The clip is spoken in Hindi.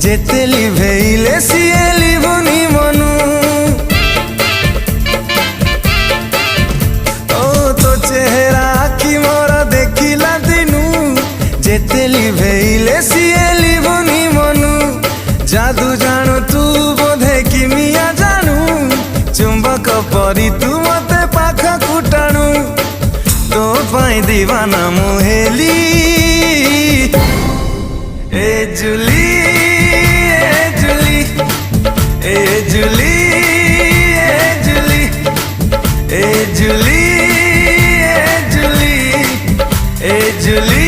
जेते लिभेइले सिए लिभुनी मनु ओ तो चेहरा आखि मोर देखिला दिनु जेते लिभेइले सिए लिभुनी मनु जादू जानू तू बोधे किमिया जानू चुंबक परी तू मते पाख कुटाणु तो पाई दीवाना मुहेली ए जुली ए जुली ए जुली ए जुली ए जुली ए जुली ए जुली